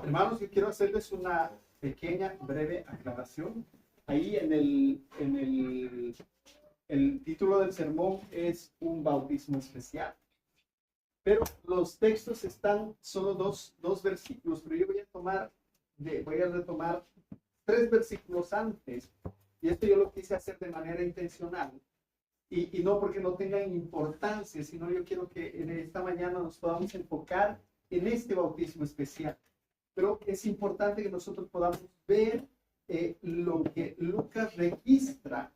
Hermanos, yo quiero hacerles una pequeña, breve aclaración. Ahí el título del sermón es un bautismo especial. Pero los textos están solo dos versículos, pero yo voy a retomar 3 versículos antes. Y esto yo lo quise hacer de manera intencional. Y no porque no tengan importancia, sino yo quiero que en esta mañana nos podamos enfocar en este bautismo especial. Pero es importante que nosotros podamos ver lo que Lucas registra.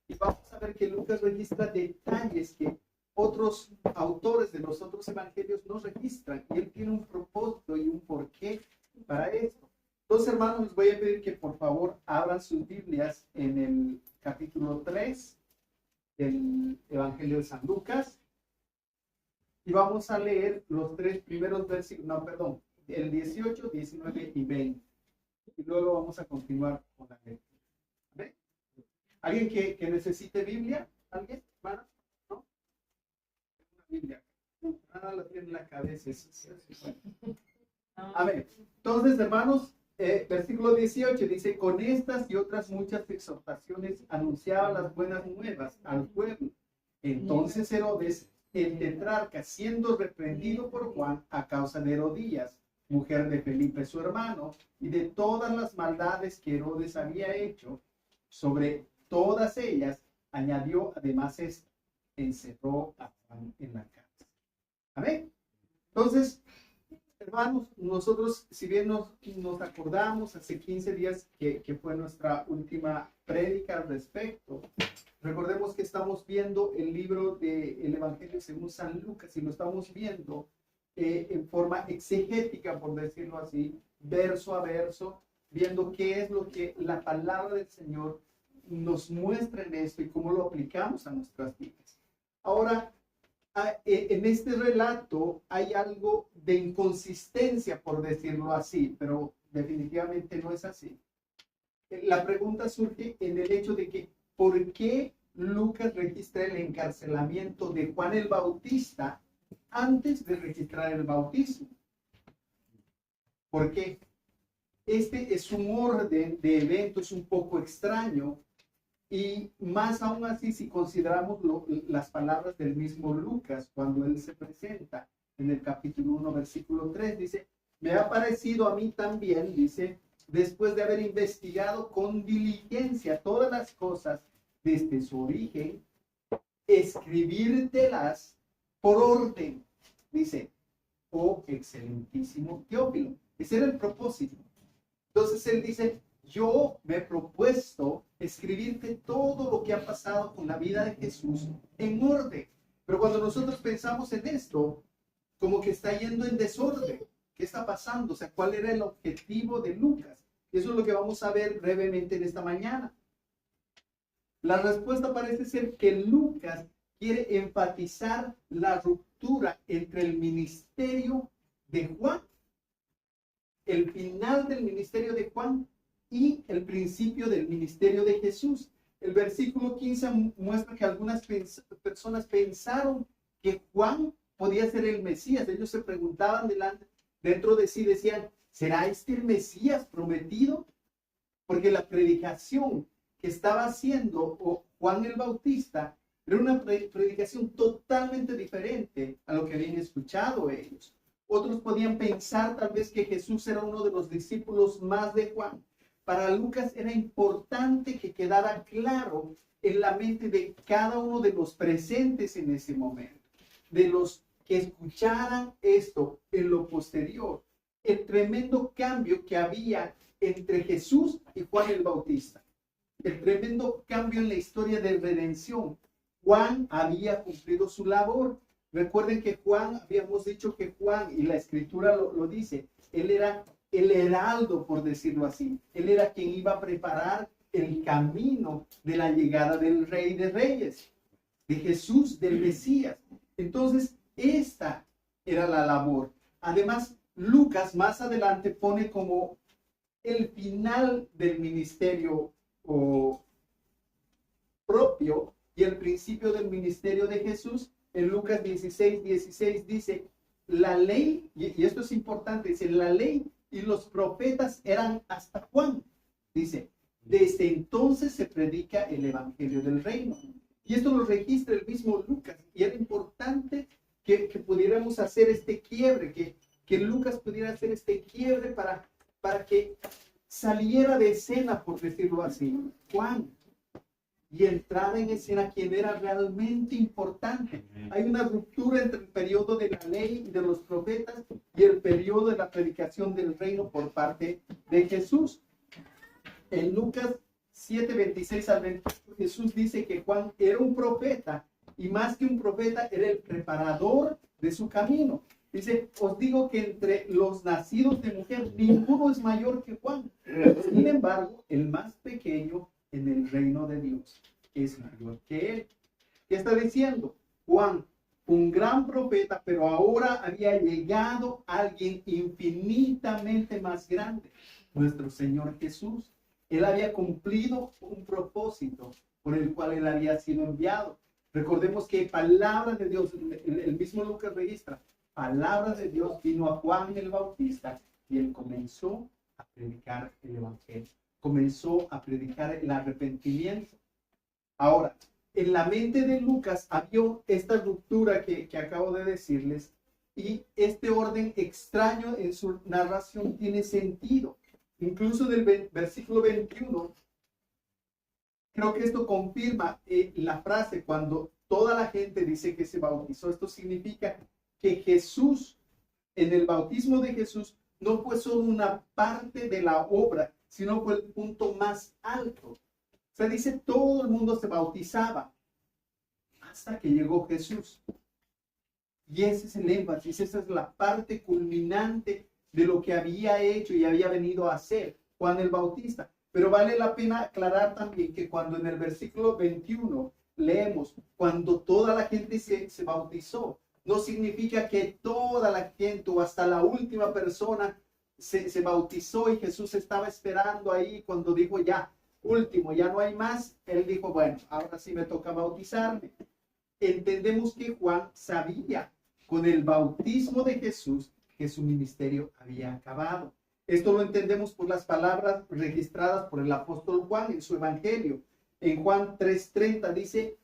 Y vamos a ver que Lucas registra detalles que otros autores de los otros evangelios no registran. Y él tiene un propósito y un porqué para esto. Entonces, hermanos, les voy a pedir que por favor abran sus Biblias en el capítulo 3 del Evangelio de San Lucas. Y vamos a leer los 3 primeros versículos, el 18, 19 y 20. Y luego vamos a continuar con la lectura. ¿Ve? ¿Alguien que necesite Biblia? ¿Alguien? ¿Hermana? ¿No? Una Biblia. Nada la tiene en la cabeza. A ver, entonces, hermanos, versículo 18 dice: con estas y otras muchas exhortaciones anunciaba las buenas nuevas al pueblo. Entonces Herodes, el tetrarca, siendo reprendido por Juan a causa de Herodías, mujer de Felipe su hermano, y de todas las maldades que Herodes había hecho, sobre todas ellas añadió además esta: encerró a Juan en la cárcel. Amén. Entonces, hermanos, nosotros, si bien nos acordamos hace 15 días que fue nuestra última prédica al respecto, recordemos que estamos viendo el libro del Evangelio según San Lucas y lo estamos viendo en forma exegética, por decirlo así, verso a verso, viendo qué es lo que la palabra del Señor nos muestra en esto y cómo lo aplicamos a nuestras vidas. Ahora, en este relato hay algo de inconsistencia, por decirlo así, pero definitivamente no es así. La pregunta surge en el hecho de que ¿por qué Lucas registra el encarcelamiento de Juan el Bautista antes de registrar el bautismo? ¿Por qué? Este es un orden de eventos un poco extraño. Y más aún así, si consideramos las palabras del mismo Lucas, cuando él se presenta en el capítulo 1, versículo 3, dice: me ha parecido a mí también, dice, después de haber investigado con diligencia todas las cosas desde su origen, escribírtelas por orden, dice, oh excelentísimo Teófilo. Ese era el propósito. Entonces él dice: yo me he propuesto escribirte todo lo que ha pasado con la vida de Jesús en orden. Pero cuando nosotros pensamos en esto, como que está yendo en desorden. ¿Qué está pasando? O sea, ¿cuál era el objetivo de Lucas? Eso es lo que vamos a ver brevemente en esta mañana. La respuesta parece ser que Lucas quiere enfatizar la ruptura entre el ministerio de Juan, el final del ministerio de Juan, y el principio del ministerio de Jesús. El versículo 15 muestra que algunas personas pensaron que Juan podía ser el Mesías. Ellos se preguntaban dentro de sí, decían: ¿será este el Mesías prometido? Porque la predicación que estaba haciendo Juan el Bautista era una predicación totalmente diferente a lo que habían escuchado ellos. Otros podían pensar tal vez que Jesús era uno de los discípulos más de Juan. Para Lucas era importante que quedara claro en la mente de cada uno de los presentes en ese momento, de los que escucharan esto en lo posterior, el tremendo cambio que había entre Jesús y Juan el Bautista, el tremendo cambio en la historia de redención. Juan había cumplido su labor. Recuerden que Juan, habíamos dicho que Juan, y la escritura lo dice, él era el heraldo, por decirlo así. Él era quien iba a preparar el camino de la llegada del Rey de Reyes, de Jesús, del Mesías. Entonces, esta era la labor. Además, Lucas más adelante pone como el final del ministerio propio y el principio del ministerio de Jesús. En Lucas 16:16 dice: la ley, y esto es importante, dice, la ley y los profetas eran hasta Juan. Dice, desde entonces se predica el evangelio del reino. Y esto lo registra el mismo Lucas. Y era importante que pudiéramos hacer este quiebre, que Lucas pudiera hacer este quiebre para que saliera de escena, por decirlo así, Juan, y entrara en escena quien era realmente importante. Hay una ruptura entre el periodo de la ley y de los profetas y el periodo de la predicación del reino por parte de Jesús. En Lucas 7, 26 al 28, Jesús dice que Juan era un profeta, y más que un profeta, era el preparador de su camino. Dice, os digo que entre los nacidos de mujer, ninguno es mayor que Juan. Sin embargo, el más pequeño en el reino de Dios es mayor que él. ¿Qué está diciendo? Juan, un gran profeta, pero ahora había llegado alguien infinitamente más grande, nuestro Señor Jesús. Él había cumplido un propósito por el cual él había sido enviado. Recordemos que palabra de Dios, el mismo Lucas registra, palabra de Dios vino a Juan el Bautista y él comenzó a predicar el evangelio, comenzó a predicar el arrepentimiento. Ahora, en la mente de Lucas había esta ruptura que acabo de decirles, y este orden extraño en su narración tiene sentido. Incluso del versículo 21, creo que esto confirma la frase cuando toda la gente dice que se bautizó. Esto significa que Jesús, en el bautismo de Jesús, no fue solo una parte de la obra, sino fue el punto más alto. O sea, dice, todo el mundo se bautizaba hasta que llegó Jesús. Y ese es el énfasis, esa es la parte culminante de lo que había hecho y había venido a hacer Juan el Bautista. Pero vale la pena aclarar también que cuando en el versículo 21 leemos, cuando toda la gente se bautizó, no significa que toda la gente o hasta la última persona se bautizó y Jesús estaba esperando ahí cuando dijo ya, último, ya no hay más. Él dijo, bueno, ahora sí me toca bautizarme. Entendemos que Juan sabía con el bautismo de Jesús que su ministerio había acabado. Esto lo entendemos por las palabras registradas por el apóstol Juan en su evangelio. En Juan 3:30 dice,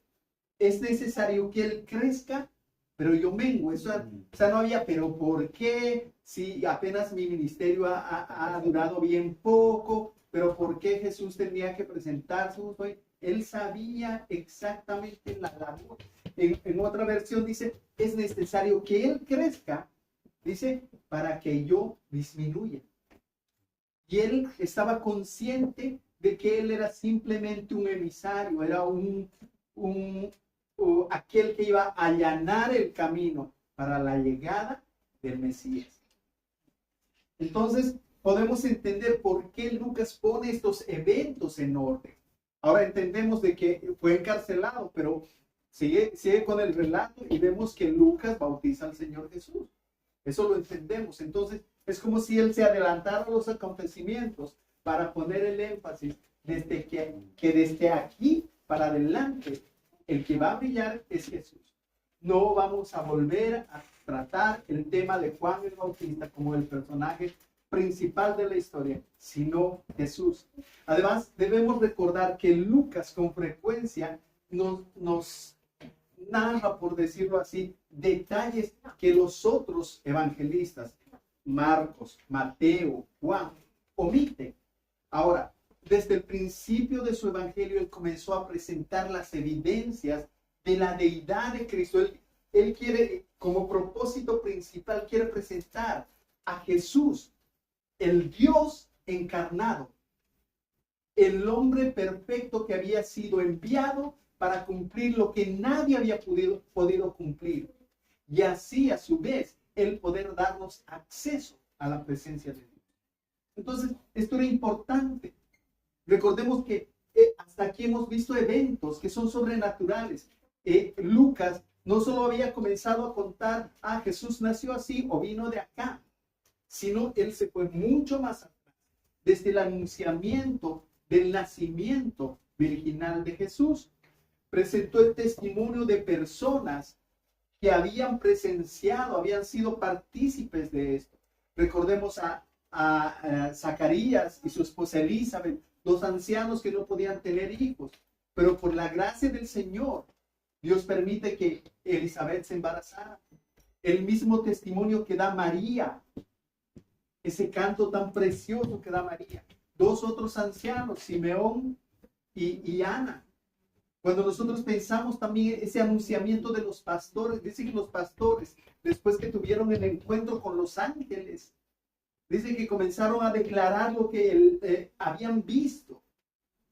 es necesario que él crezca, pero yo mengo. Eso, o sea, no había, pero ¿por qué? Si apenas mi ministerio ha durado bien poco, pero ¿por qué Jesús tenía que presentarse? Él sabía exactamente la labor. En otra versión dice, es necesario que él crezca, dice, para que yo disminuya. Y él estaba consciente de que él era simplemente un emisario, era aquel que iba a allanar el camino para la llegada del Mesías. Entonces, podemos entender por qué Lucas pone estos eventos en orden. Ahora entendemos de que fue encarcelado, pero sigue con el relato y vemos que Lucas bautiza al Señor Jesús. Eso lo entendemos. Entonces, es como si él se adelantara a los acontecimientos para poner el énfasis desde que desde aquí para adelante el que va a brillar es Jesús. No vamos a volver a tratar el tema de Juan el Bautista como el personaje principal de la historia, sino Jesús. Además, debemos recordar que Lucas con frecuencia nos narra, por decirlo así, detalles que los otros evangelistas, Marcos, Mateo, Juan, omiten. Ahora, desde el principio de su evangelio, él comenzó a presentar las evidencias de la deidad de Cristo. Él quiere, como propósito principal, quiere presentar a Jesús, el Dios encarnado, el hombre perfecto que había sido enviado para cumplir lo que nadie había podido cumplir. Y así, a su vez, el poder darnos acceso a la presencia de Dios. Entonces, esto era importante. Recordemos que hasta aquí hemos visto eventos que son sobrenaturales. Lucas no solo había comenzado a contar, Jesús nació así o vino de acá, sino él se fue mucho más atrás, desde el anunciamiento del nacimiento virginal de Jesús. Presentó el testimonio de personas que habían presenciado, habían sido partícipes de esto. Recordemos a Zacarías y su esposa Elizabeth, dos ancianos que no podían tener hijos, pero por la gracia del Señor, Dios permite que Elizabeth se embarazara. El mismo testimonio que da María, ese canto tan precioso que da María. Dos otros ancianos, Simeón y Ana. Cuando nosotros pensamos también ese anunciamiento de los pastores, dicen que los pastores, después que tuvieron el encuentro con los ángeles, dicen que comenzaron a declarar lo que habían visto.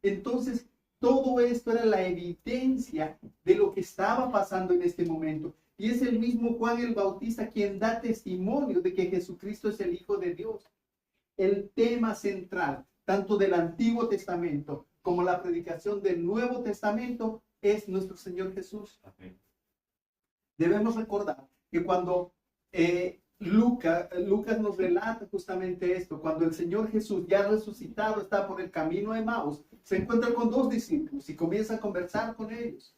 Entonces, todo esto era la evidencia de lo que estaba pasando en este momento. Y es el mismo Juan el Bautista quien da testimonio de que Jesucristo es el Hijo de Dios. El tema central, tanto del Antiguo Testamento como la predicación del Nuevo Testamento, es nuestro Señor Jesús. Amén. Debemos recordar que cuando Lucas nos relata justamente esto, cuando el Señor Jesús, ya resucitado, está por el camino de Emaús, se encuentra con dos discípulos y comienza a conversar con ellos.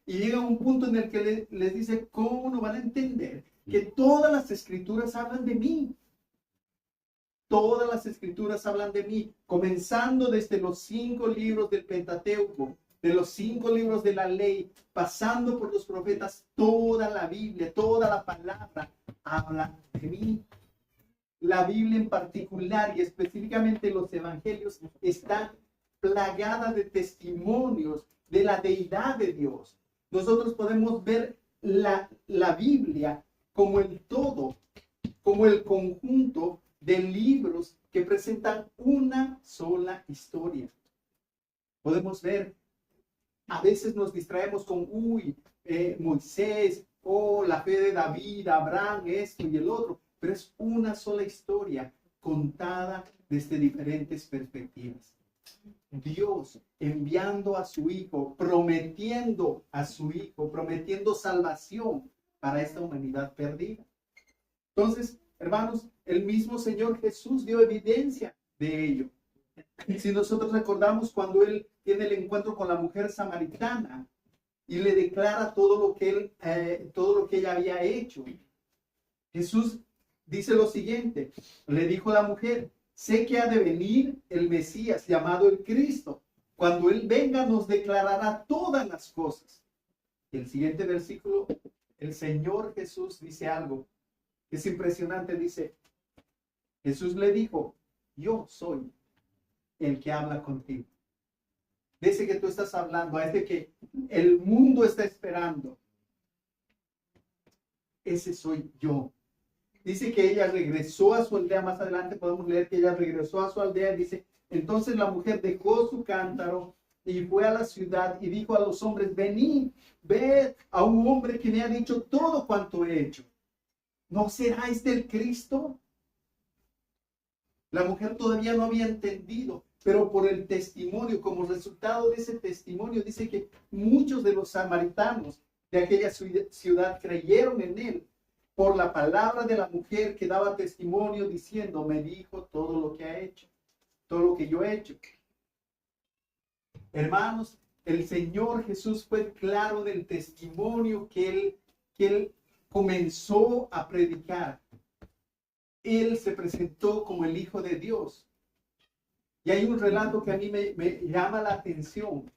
Y llega un punto en el que les dice, ¿cómo no van a entender que todas las escrituras hablan de mí? Todas las escrituras hablan de mí, comenzando desde los 5 libros del Pentateuco, de los 5 libros de la ley, pasando por los profetas, toda la Biblia, toda la palabra habla de mí. La Biblia en particular y específicamente los evangelios están plagadas de testimonios de la deidad de Dios. Nosotros podemos ver la Biblia como el todo, como el conjunto de libros que presentan una sola historia. Podemos ver, a veces nos distraemos con, Moisés, la fe de David, Abraham, esto y el otro, pero es una sola historia contada desde diferentes perspectivas. Dios enviando a su Hijo, prometiendo a su Hijo, prometiendo salvación para esta humanidad perdida. Entonces, hermanos, el mismo Señor Jesús dio evidencia de ello. Si nosotros recordamos cuando Él tiene el encuentro con la mujer samaritana y le declara todo lo que ella había hecho, Jesús dice lo siguiente, le dijo a la mujer, sé que ha de venir el Mesías llamado el Cristo. Cuando Él venga nos declarará todas las cosas. Y el siguiente versículo, el Señor Jesús dice algo que es impresionante. Dice, Jesús le dijo, yo soy el que habla contigo. De ese que tú estás hablando, a ese que el mundo está esperando. Ese soy yo. Dice que ella regresó a su aldea. Más adelante podemos leer que ella regresó a su aldea. Dice, entonces la mujer dejó su cántaro y fue a la ciudad y dijo a los hombres, venid, ved a un hombre que me ha dicho todo cuanto he hecho. ¿No será este el Cristo? La mujer todavía no había entendido, pero por el testimonio, como resultado de ese testimonio, dice que muchos de los samaritanos de aquella ciudad creyeron en él por la palabra de la mujer que daba testimonio diciendo, me dijo todo lo que ha hecho, todo lo que yo he hecho. Hermanos, el Señor Jesús fue claro del testimonio que él comenzó a predicar. Él se presentó como el Hijo de Dios. Y hay un relato que a mí me llama la atención.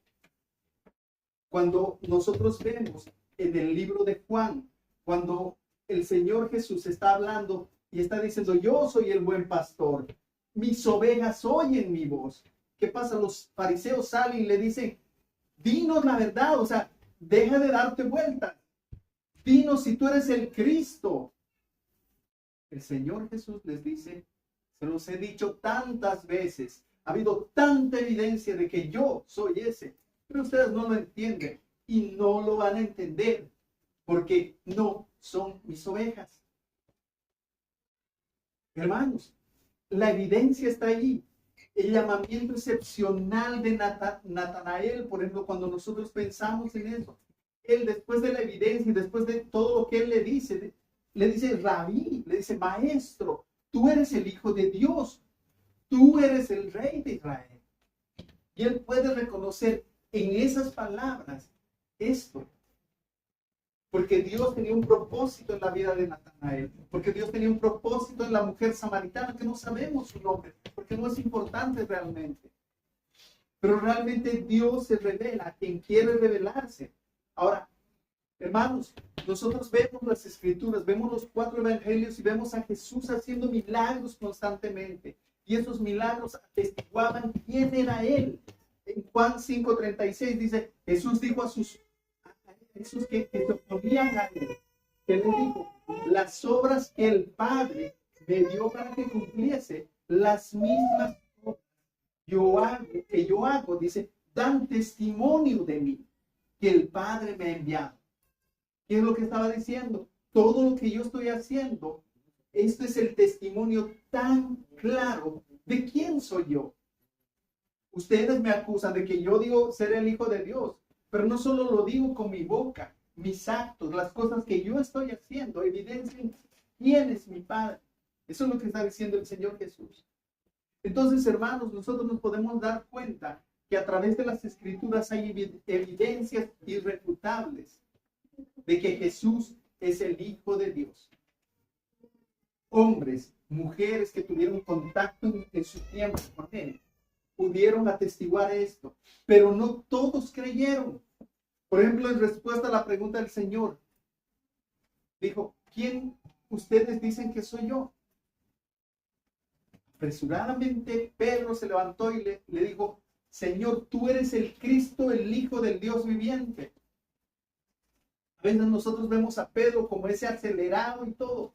Cuando nosotros vemos en el libro de Juan, cuando el Señor Jesús está hablando y está diciendo, yo soy el buen pastor, mis ovejas oyen mi voz. ¿Qué pasa? Los fariseos salen y le dicen, dinos la verdad, o sea, deja de darte vueltas. Dinos si tú eres el Cristo. El Señor Jesús les dice, se los he dicho tantas veces, ha habido tanta evidencia de que yo soy ese, pero ustedes no lo entienden y no lo van a entender porque no son mis ovejas. Hermanos, la evidencia está ahí. El llamamiento excepcional de Natanael, por ejemplo, cuando nosotros pensamos en eso, él después de la evidencia y después de todo lo que él le dice rabí, le dice maestro, tú eres el Hijo de Dios, tú eres el Rey de Israel. Y él puede reconocer en esas palabras esto. porque Dios tenía un propósito en la vida de Natanael, porque Dios tenía un propósito en la mujer samaritana, que no sabemos su nombre, porque no es importante realmente. Pero realmente Dios se revela a quien quiere revelarse. Ahora, hermanos, nosotros vemos las escrituras, vemos los 4 evangelios y vemos a Jesús haciendo milagros constantemente. Y esos milagros atestiguaban quién era Él. En Juan 5:36 dice, Jesús dijo a Jesús que se oponían a Él, que le dijo, las obras que el Padre me dio para que cumpliese, las mismas obras que yo hago, dice, dan testimonio de mí, que el Padre me ha enviado. ¿Qué es lo que estaba diciendo? Todo lo que yo estoy haciendo, esto es el testimonio tan claro de quién soy yo. Ustedes me acusan de que yo digo ser el Hijo de Dios, pero no solo lo digo con mi boca, mis actos, las cosas que yo estoy haciendo, evidencian quién es mi Padre. Eso es lo que está diciendo el Señor Jesús. Entonces, hermanos, nosotros nos podemos dar cuenta que a través de las Escrituras hay evidencias irrefutables de que Jesús es el Hijo de Dios. Hombres, mujeres que tuvieron contacto en su tiempo con Él, pudieron atestiguar esto, pero no todos creyeron. Por ejemplo, en respuesta a la pregunta del Señor, dijo, ¿quién ustedes dicen que soy yo? Apresuradamente Pedro se levantó y le dijo, Señor, tú eres el Cristo, el Hijo del Dios viviente. A veces nosotros vemos a Pedro como ese acelerado y todo,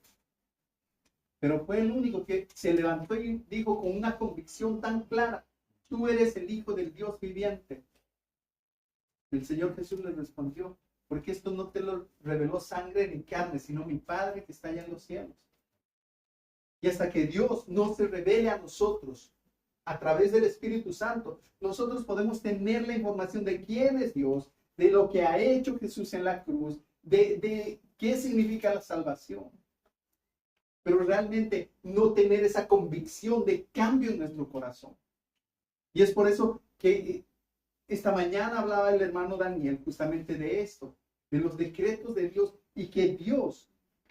pero fue el único que se levantó y dijo con una convicción tan clara, tú eres el Hijo del Dios viviente. El Señor Jesús le respondió, porque esto no te lo reveló sangre ni carne, sino mi Padre que está allá en los cielos. Y hasta que Dios no se revele a nosotros a través del Espíritu Santo, nosotros podemos tener la información de quién es Dios, de lo que ha hecho Jesús en la cruz, de qué significa la salvación. Pero realmente no tener esa convicción de cambio en nuestro corazón. Y es por eso que esta mañana hablaba el hermano Daniel justamente de esto, de los decretos de Dios, y que Dios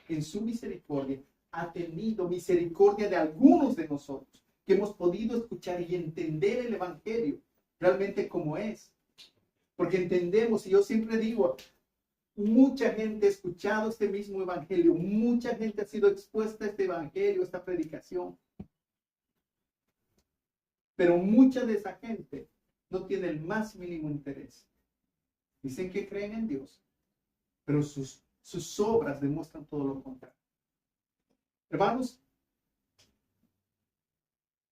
en su misericordia ha tenido misericordia de algunos de nosotros, que hemos podido escuchar y entender el Evangelio realmente como es. Porque entendemos, y yo siempre digo, mucha gente ha escuchado este mismo Evangelio, mucha gente ha sido expuesta a este Evangelio, a esta predicación. Pero mucha de esa gente no tiene el más mínimo interés. Dicen que creen en Dios, pero sus obras demuestran todo lo contrario. Hermanos,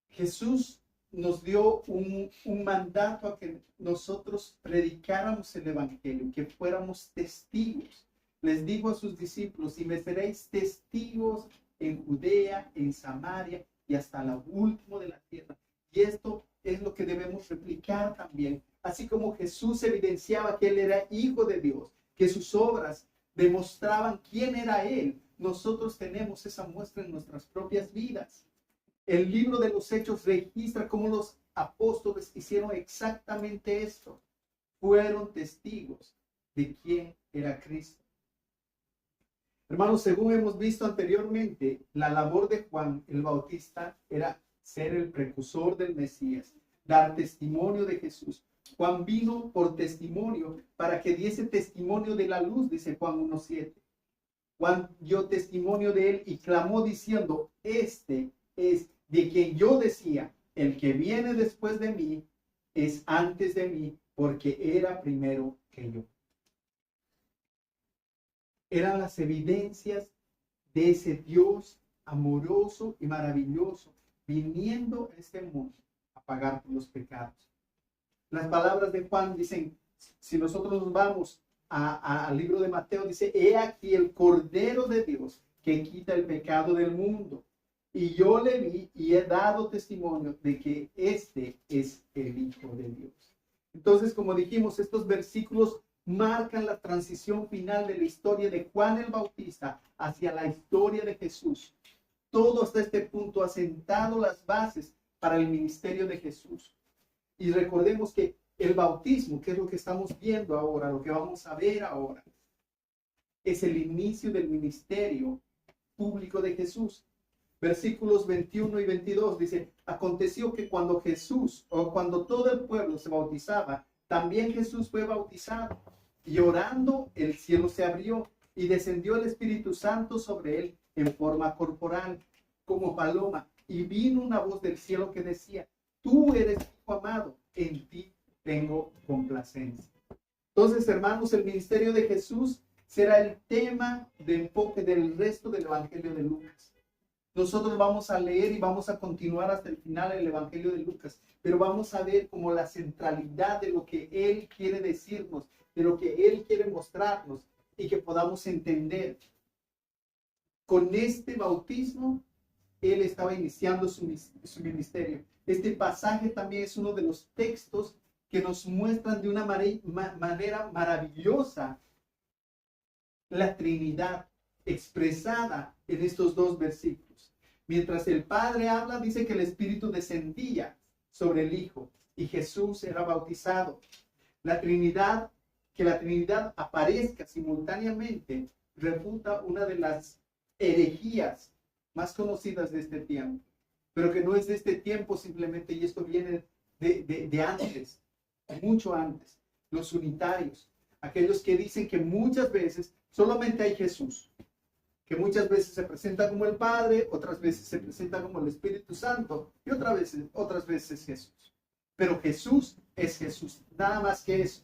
Jesús nos dio un mandato a que nosotros predicáramos el Evangelio, que fuéramos testigos. Les dijo a sus discípulos, y me seréis testigos en Judea, en Samaria y hasta lo último de la tierra. Y esto es lo que debemos replicar también. Así como Jesús evidenciaba que Él era Hijo de Dios, que sus obras demostraban quién era Él, nosotros tenemos esa muestra en nuestras propias vidas. El libro de los Hechos registra cómo los apóstoles hicieron exactamente esto. Fueron testigos de quién era Cristo. Hermanos, según hemos visto anteriormente, la labor de Juan el Bautista era ser el precursor del Mesías, dar testimonio de Jesús. Juan vino por testimonio para que diese testimonio de la luz, dice Juan 1:7. Juan dio testimonio de él y clamó diciendo, este es de quien yo decía, el que viene después de mí es antes de mí, porque era primero que yo. Eran las evidencias de ese Dios amoroso y maravilloso, viniendo a este mundo a pagar por los pecados. Las palabras de Juan dicen, si nosotros nos vamos al libro de Mateo, dice, he aquí el Cordero de Dios que quita el pecado del mundo. Y yo le vi y he dado testimonio de que este es el Hijo de Dios. Entonces, como dijimos, estos versículos marcan la transición final de la historia de Juan el Bautista hacia la historia de Jesús. Todo hasta este punto ha sentado las bases para el ministerio de Jesús. Y recordemos que el bautismo, que es lo que estamos viendo ahora, lo que vamos a ver ahora, es el inicio del ministerio público de Jesús. Versículos 21 y 22 dice, aconteció que cuando Jesús, o cuando todo el pueblo se bautizaba, también Jesús fue bautizado. Y orando, el cielo se abrió y descendió el Espíritu Santo sobre él en forma corporal, como paloma. Y vino una voz del cielo que decía, tú eres hijo amado, en ti tengo complacencia. Entonces, hermanos, el ministerio de Jesús será el tema de enfoque del resto del Evangelio de Lucas. Nosotros vamos a leer y vamos a continuar hasta el final el Evangelio de Lucas, pero vamos a ver como la centralidad de lo que Él quiere decirnos, de lo que Él quiere mostrarnos y que podamos entender. Con este bautismo, Él estaba iniciando su ministerio. Este pasaje también es uno de los textos que nos muestran de una manera maravillosa la Trinidad expresada en estos dos versículos. Mientras el Padre habla, dice que el Espíritu descendía sobre el Hijo y Jesús era bautizado. La Trinidad, que la Trinidad aparezca simultáneamente, refuta una de las herejías más conocidas de este tiempo, pero que no es de este tiempo simplemente, y esto viene de antes, mucho antes. Los unitarios, aquellos que dicen que muchas veces solamente hay Jesús, que muchas veces se presenta como el Padre, otras veces se presenta como el Espíritu Santo y otras veces Jesús. Pero Jesús es Jesús, nada más que eso.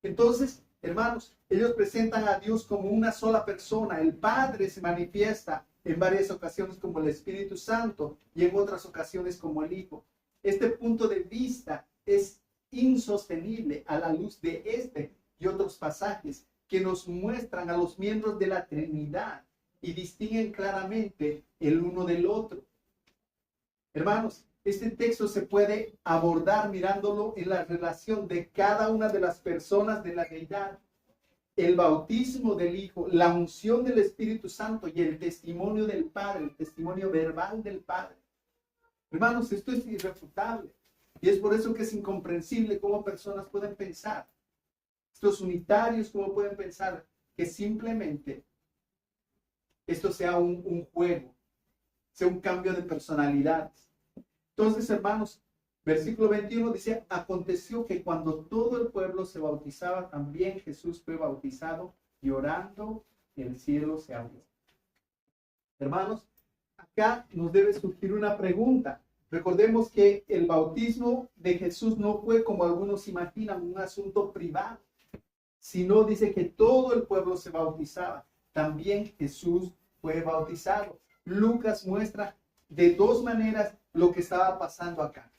Entonces, hermanos, ellos presentan a Dios como una sola persona. El Padre se manifiesta en varias ocasiones como el Espíritu Santo y en otras ocasiones como el Hijo. Este punto de vista es insostenible a la luz de este y otros pasajes que nos muestran a los miembros de la Trinidad y distinguen claramente el uno del otro. Hermanos, este texto se puede abordar mirándolo en la relación de cada una de las personas de la deidad. El bautismo del Hijo, la unción del Espíritu Santo y el testimonio del Padre, el testimonio verbal del Padre. Hermanos, esto es irrefutable. Y es por eso que es incomprensible cómo personas pueden pensar, estos unitarios, cómo pueden pensar que simplemente esto sea un juego, sea un cambio de personalidades. Entonces, hermanos, versículo 21 dice, aconteció que cuando todo el pueblo se bautizaba, también Jesús fue bautizado y orando, el cielo se abrió. Hermanos, acá nos debe surgir una pregunta. Recordemos que el bautismo de Jesús no fue, como algunos imaginan, un asunto privado, sino dice que todo el pueblo se bautizaba. También Jesús fue bautizado. Lucas muestra de dos maneras lo que estaba pasando acá.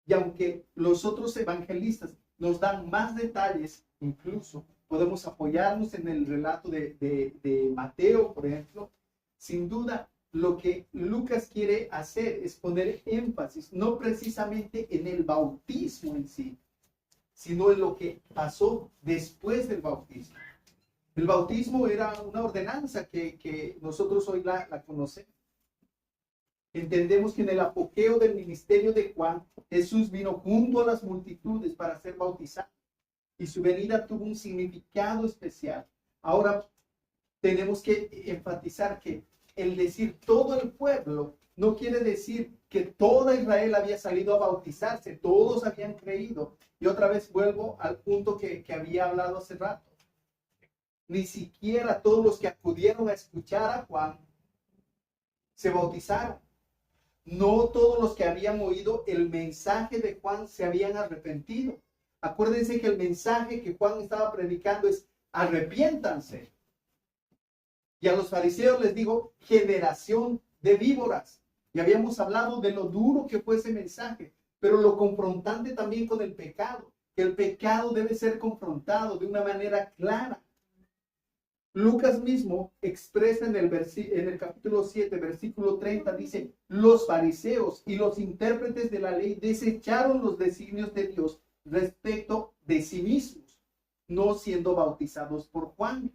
Y aunque los otros evangelistas nos dan más detalles, incluso podemos apoyarnos en el relato de Mateo, por ejemplo, sin duda lo que Lucas quiere hacer es poner énfasis no precisamente en el bautismo en sí, sino en lo que pasó después del bautismo. El bautismo era una ordenanza que nosotros hoy la conocemos. Entendemos que en el apogeo del ministerio de Juan, Jesús vino junto a las multitudes para ser bautizado y su venida tuvo un significado especial. Ahora tenemos que enfatizar que el decir todo el pueblo no quiere decir que toda Israel había salido a bautizarse, todos habían creído. Y otra vez vuelvo al punto que había hablado hace rato. Ni siquiera todos los que acudieron a escuchar a Juan se bautizaron. No todos los que habían oído el mensaje de Juan se habían arrepentido. Acuérdense que el mensaje que Juan estaba predicando es arrepiéntanse. Y a los fariseos les dijo, generación de víboras. Y habíamos hablado de lo duro que fue ese mensaje, pero lo confrontante también con el pecado, que el pecado debe ser confrontado de una manera clara. Lucas mismo expresa en el capítulo 7, versículo 30, dice, los fariseos y los intérpretes de la ley desecharon los designios de Dios respecto de sí mismos, no siendo bautizados por Juan.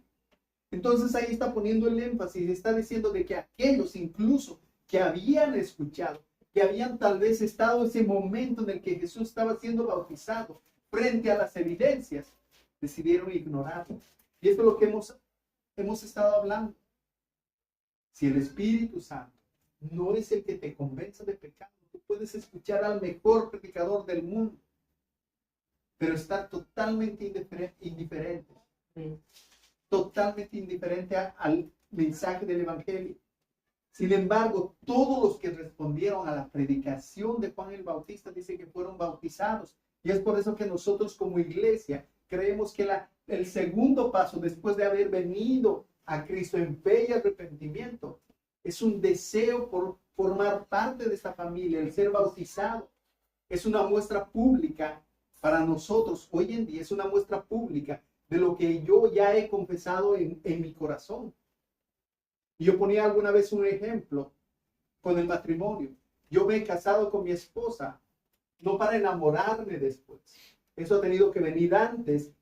Entonces ahí está poniendo el énfasis, está diciendo de que aquellos incluso que habían escuchado, que habían tal vez estado ese momento en el que Jesús estaba siendo bautizado frente a las evidencias, decidieron ignorarlo. Y esto es lo que hemos hemos estado hablando. Si el Espíritu Santo no es el que te convence de pecado, tú puedes escuchar al mejor predicador del mundo, pero estar totalmente indiferente, totalmente indiferente al mensaje del Evangelio. Sin embargo, todos los que respondieron a la predicación de Juan el Bautista dicen que fueron bautizados. Y es por eso que nosotros como iglesia creemos que el segundo paso después de haber venido a Cristo en fe y arrepentimiento es un deseo por formar parte de esta familia, el ser bautizado. Es una muestra pública para nosotros hoy en día, es una muestra pública de lo que yo ya he confesado en mi corazón. Y yo ponía alguna vez un ejemplo con el matrimonio. Yo me he casado con mi esposa, no para enamorarme después. Eso ha tenido que venir antes